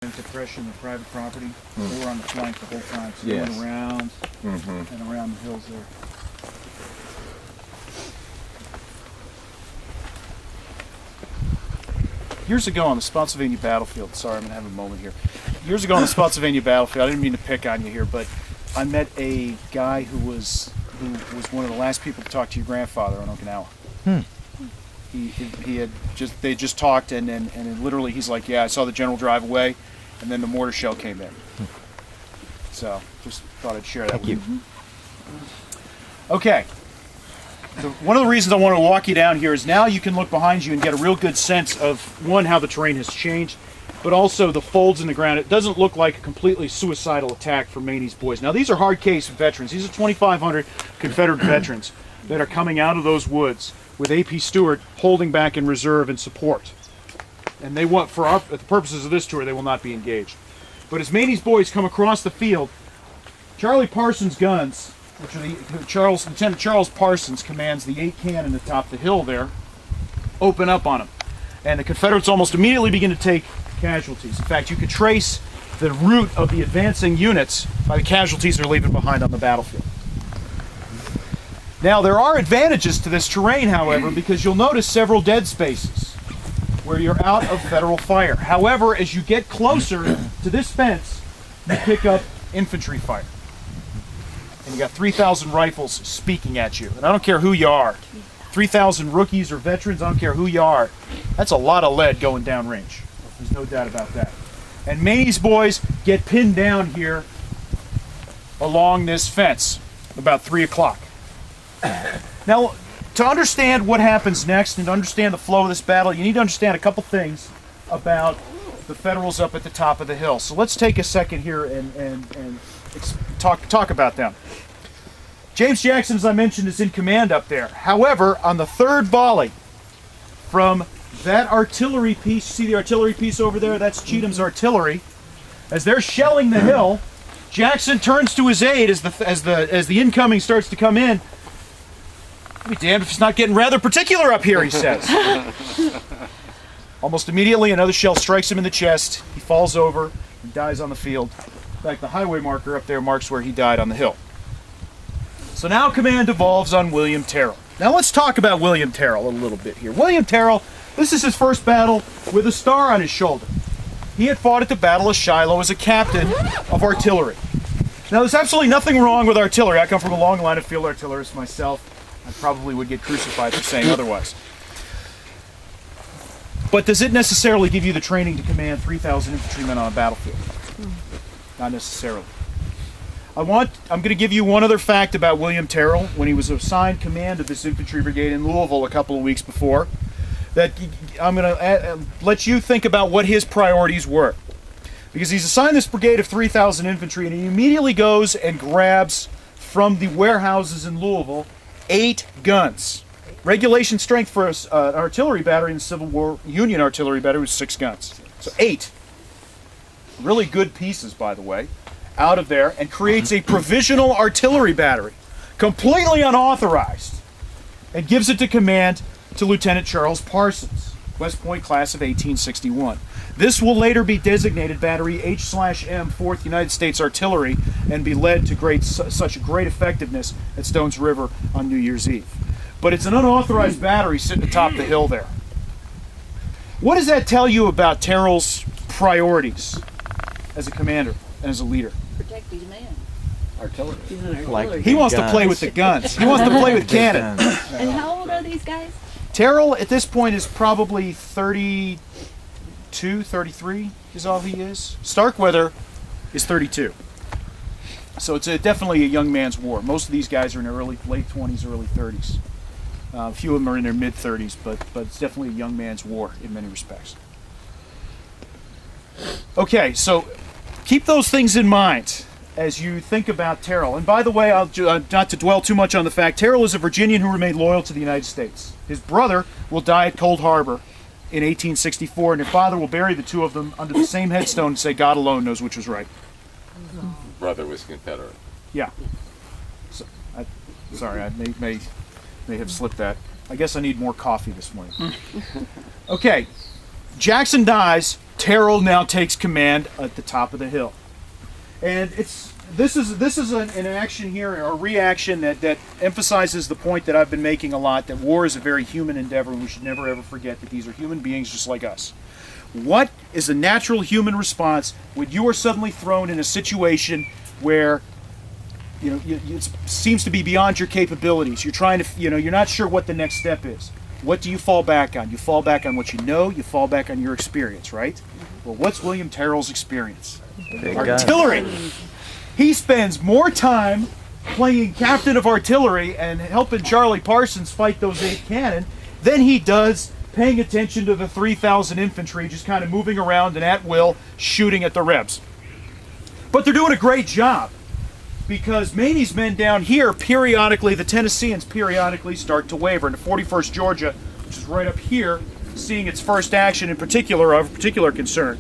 Depression of private property. They were on the flank the whole time, so they Yes. went around and around the hills there. Years ago on the Spotsylvania battlefield, sorry, I'm going to have a moment here. Years ago on the Spotsylvania battlefield, I didn't mean to pick on you here, but I met a guy who was one of the last people to talk to your grandfather on Okinawa. He had just talked, and then literally he's like, yeah, I saw the general drive away, and then the mortar shell came in. So just thought I'd share that with you. Okay. One of the reasons I want to walk you down here is now you can look behind you and get a real good sense of, one, how the terrain has changed, but also the folds in the ground. It doesn't look like a completely suicidal attack for Maney's boys. Now, these are hard case veterans. These are 2,500 Confederate veterans that are coming out of those woods with A.P. Stewart holding back in reserve and support. And they want, for the purposes of this tour, they will not be engaged. But as Maney's boys come across the field, Charlie Parsons' guns, which are Lieutenant Charles Parsons commands the 8 cannon atop the hill there, open up on them. And the Confederates almost immediately begin to take casualties. In fact, you could trace the route of the advancing units by the casualties they're leaving behind on the battlefield. Now, there are advantages to this terrain, however, because you'll notice several dead spaces where you're out of Federal fire. However, as you get closer to this fence, you pick up infantry fire. And you got 3,000 rifles speaking at you. And I don't care who you are. 3,000 rookies or veterans, I don't care who you are. That's a lot of lead going downrange. There's no doubt about that. And Maney's boys get pinned down here along this fence about 3 o'clock. Now, to understand what happens next and to understand the flow of this battle, you need to understand a couple things about the Federals up at the top of the hill. So let's take a second here and talk about them. James Jackson, as I mentioned, is in command up there. However, on the third volley from that artillery piece, see the artillery piece over there? That's Cheatham's artillery. As they're shelling the hill, Jackson turns to his aide as the incoming starts to come in. Be damned if it's not getting rather particular up here, he says. Almost immediately, another shell strikes him in the chest. He falls over and dies on the field. In fact, the highway marker up there marks where he died on the hill. So now command devolves on William Terrell. Now let's talk about William Terrell a little bit here. William Terrell, this is his first battle with a star on his shoulder. He had fought at the Battle of Shiloh as a captain of artillery. Now there's absolutely nothing wrong with artillery. I come from a long line of field artillerists myself. I probably would get crucified for saying otherwise. But does it necessarily give you the training to command 3,000 infantrymen on a battlefield? Not necessarily. I'm going to give you one other fact about William Terrell when he was assigned command of this infantry brigade in Louisville a couple of weeks before. That I'm going to let you think about what his priorities were. Because he's assigned this brigade of 3,000 infantry, and he immediately goes and grabs from the warehouses in Louisville 8 guns. Regulation strength for an artillery battery in the Civil War, Union artillery battery, was 6 guns. So 8. Really good pieces, by the way, out of there, and creates a provisional artillery battery, completely unauthorized, and gives it to command to Lieutenant Charles Parsons, West Point class of 1861. This will later be designated Battery H/M 4th United States Artillery and be led to such great effectiveness at Stones River on New Year's Eve. But it's an unauthorized battery sitting atop the hill there. What does that tell you about Terrell's priorities as a commander and as a leader? Protect these men. Artillery. He wants to play with the guns. He wants to play with cannon. And how old are these guys? Terrell, at this point, is probably 32, 33 is all he is. Starkweather is 32. So it's definitely a young man's war. Most of these guys are in their late 20s, early 30s. A few of them are in their mid-30s, but it's definitely a young man's war in many respects. Okay, so keep those things in mind as you think about Terrell. And by the way, not to dwell too much on the fact, Terrell is a Virginian who remained loyal to the United States. His brother will die at Cold Harbor in 1864, and their father will bury the two of them under the same headstone and say, God alone knows which was right. Brother was Confederate. Yeah. So, sorry, I may have slipped that. I guess I need more coffee this morning. Okay, Jackson dies. Terrell now takes command at the top of the hill. And this is an action here, or a reaction that emphasizes the point that I've been making a lot, that war is a very human endeavor, and we should never ever forget that these are human beings just like us. What is a natural human response when you are suddenly thrown in a situation where it seems to be beyond your capabilities? You're trying to, you're not sure what the next step is. What do you fall back on? You fall back on what you know, you fall back on your experience, right? Well, what's William Terrell's experience? Artillery. He spends more time playing captain of artillery and helping Charlie Parsons fight those 8 cannon than he does paying attention to the 3,000 infantry just kind of moving around and at will shooting at the Rebs. But they're doing a great job, because Maney's men down here periodically, the Tennesseans periodically start to waver. And the 41st Georgia, which is right up here, seeing its first action in particular of particular concern,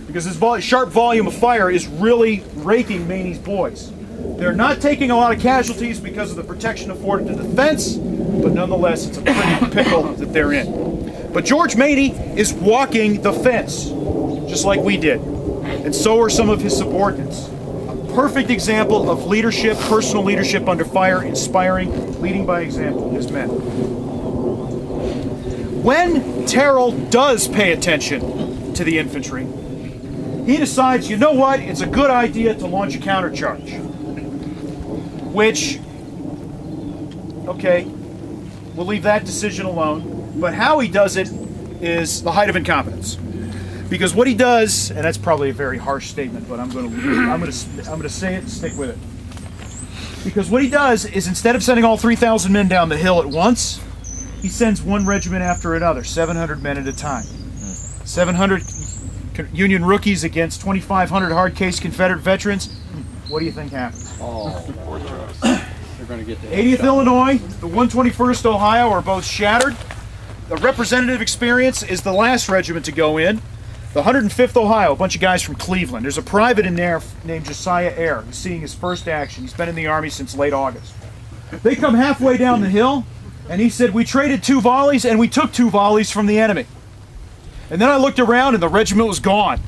because this sharp volume of fire is really raking Maney's boys. They're not taking a lot of casualties because of the protection afforded to the fence, but nonetheless it's a pretty pickle that they're in. But George Maney is walking the fence, just like we did, and so are some of his subordinates. A perfect example of leadership, personal leadership under fire, inspiring, leading by example his men. When Terrell does pay attention to the infantry, he decides, you know what, it's a good idea to launch a countercharge. Which, okay, we'll leave that decision alone. But how he does it is the height of incompetence. Because what he does, and that's probably a very harsh statement, but I'm going to say it and stick with it. Because what he does is, instead of sending all 3,000 men down the hill at once, he sends one regiment after another, 700 men at a time. 700 Union rookies against 2,500 hard-case Confederate veterans. What do you think happens? They're going to get the 80th Illinois, the 121st Ohio are both shattered. The representative experience is the last regiment to go in. The 105th Ohio, a bunch of guys from Cleveland. There's a private in there named Josiah Eyre who's seeing his first action. He's been in the Army since late August. They come halfway down the hill, and he said, we traded 2 volleys, and we took 2 volleys from the enemy. And then I looked around, and the regiment was gone.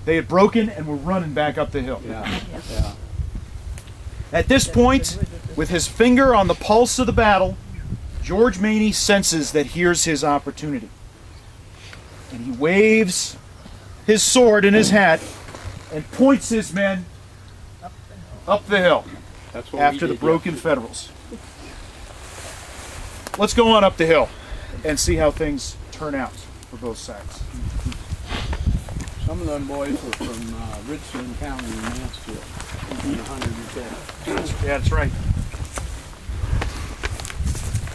They had broken and were running back up the hill. Yeah. At this point, with his finger on the pulse of the battle, George Maney senses that here's his opportunity. And he waves his sword in his hat and points his men up the hill after the broken Federals. Let's go on up the hill and see how things turn out for both sides. Some of them boys were from Richland County in Mansfield. 110. Yeah, that's right.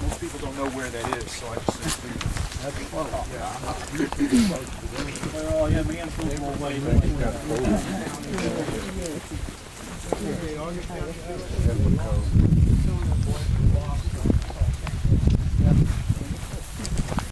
Most people don't know where that is, so I just said That's close. oh yeah, Mansfield will wait.